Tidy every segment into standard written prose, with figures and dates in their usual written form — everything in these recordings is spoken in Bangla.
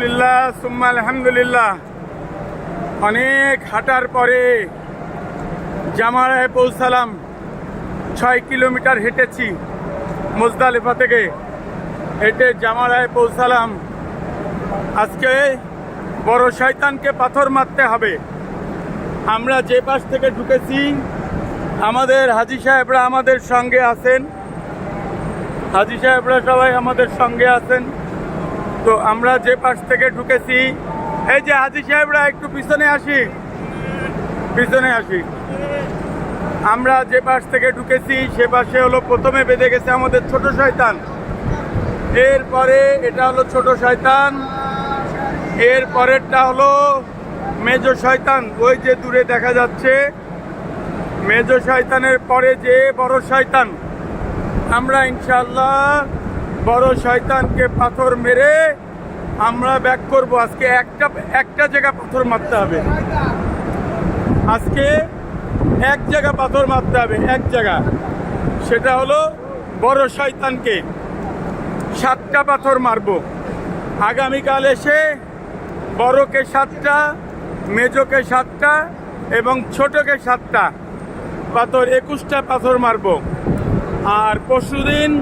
আলহামদুলিল্লাহ সুম্মা আলহামদুলিল্লাহ। অনেক হাঁটার পরে জামারায় পৌঁছালাম। 6 কিলোমিটার হেঁটেছি মুজদালিফা থেকে, হেঁটে জামারায় পৌঁছালাম। আজকে বড় শয়তানকে পাথর মারতে হবে। আমরা যে পাশ থেকে ঢুকেছি, আমাদের হাজী সাহেবরা আমাদের সঙ্গে আছেন, হাজী সাহেবরা সবাই আমাদের সঙ্গে আছেন। তো আমরা যে পাশ থেকে ঢুকেছি, এই যে হাজী সাহেবরা একটু পিছনে আসি, পিছনে আসি। আমরা যে পাশ থেকে ঢুকেছি সে পাশে হলো প্রথমে বেঁধে গেছে আমাদের ছোট শয়তান, এরপরে এটা হলো ছোট শয়তান, এর পরেরটা হলো মেজ শয়তান, ওই যে দূরে দেখা যাচ্ছে মেজ শয়তানের পরে যে বড় শয়তান। আমরা ইনশাআল্লাহ বড় শয়তানকে পাথর মেরে আমরা ব্যাক করব। আজকে একটা জায়গা পাথর মারতে হবে, আজকে এক জায়গা পাথর মারতে হবে, এক জায়গা। সেটা হলো বড় শয়তানকে 7টা পাথর মারব। আগামীকাল এসে বড়কে 7টা, মেজোকে 7টা এবং ছোটকে 7টা পাথর, 21টা পাথর মারব। আর পরশুদিন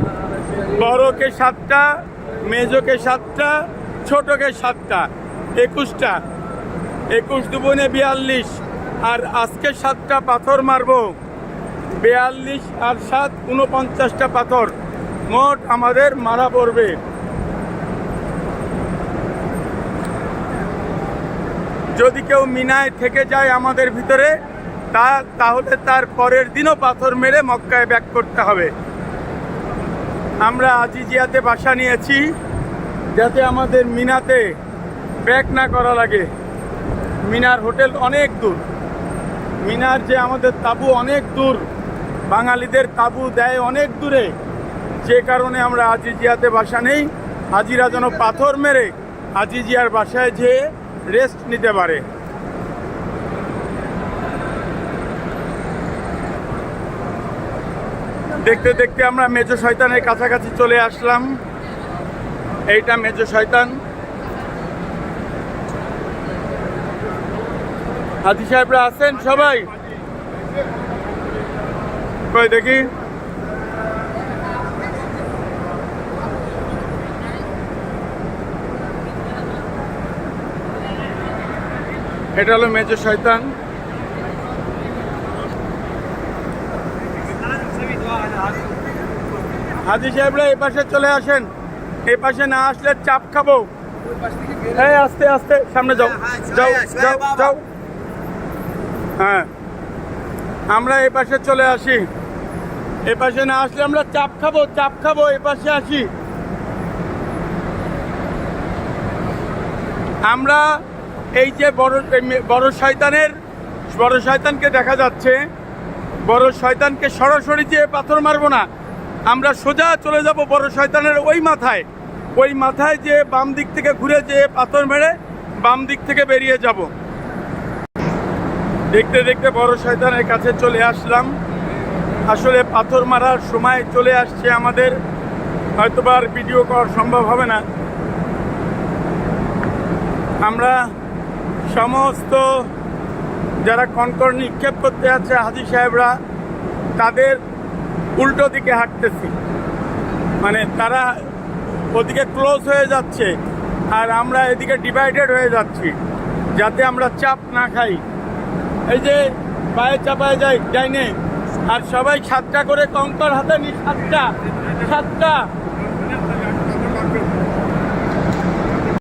বড়কে 7টা, মেজোকে 7টা, ছোটকে 7টা, 21টা। 21 দুগুণে 42। আর আজকে 7টা পাথর মারব, 42 আর 7 49টা পাথর মোট আমাদের মারা পড়বে। যদি কেউ মিনায় থেকে যায় আমাদের ভিতরে, তাহলে তার পরের দিনও পাথর মেরে মক্কায় ব্যাক করতে হবে। আমরা আজিজিয়াতে বাসা নিয়েছি যাতে আমাদের মিনাতে ব্যাক না করা লাগে। মিনার হোটেল অনেক দূর, মিনার যে আমাদের তাঁবু অনেক দূর, বাঙালিদের তাঁবু দেয় অনেক দূরে। যে কারণে আমরা আজিজিয়াতে বাসা নেই, হাজিরা যেন পাথর মেরে আজিজিয়ার বাসায় যেয়ে রেস্ট নিতে পারে। দেখতে দেখতে আমরা মেজো শয়তানের কাছাকাছি চলে আসলাম। এইটা মেজো শয়তান। হাজী সাহেবরা আছেন সবাই? কই দেখি। এটা হলো মেজো শয়তান। হাজী সাহেবরা এই পাশে চলে আসেন, এই পাশে না আসলে চাপ খাবো। এই আস্তে আস্তে সামনে যাও, যাও যাও যাও। হ্যাঁ, আমরা এই পাশে চলে আসি, এ পাশে না আসলে আমরা চাপ খাবো, চাপ খাবো। এ পাশে আসি। আমরা এই যে বড় শয়তানকে দেখা যাচ্ছে, বড় শয়তানকে সরাসরি যে পাথর মারবো না, আমরা সোজা চলে যাব বড় শয়তানের ওই মাথায় যে বাম দিক থেকে ঘুরে যে পাথর মেরে বাম দিক থেকে বেরিয়ে যাব। দেখতে দেখতে বড় শয়তানের কাছে চলে আসলাম। আসলে পাথর মারার সময় চলে আসছে আমাদের, হয়তোবা আর ভিডিও করা সম্ভব হবে না। আমরা সমস্ত যারা কনকর নিক্ষেপ করতে আছে হাজী সাহেবরা, তাদের উল্টো দিকে হাঁটতেছি, মানে তারা ওদিকে ক্লোজ হয়ে যাচ্ছে আর আমরা এদিকে ডিভাইডেড হয়ে যাচ্ছি, যাতে আমরা চাপ না খাই। এই যে পায়ে চাপায় যাই নে, আর সবাই 7টা করে কঙ্কর হাতে নি, 7টা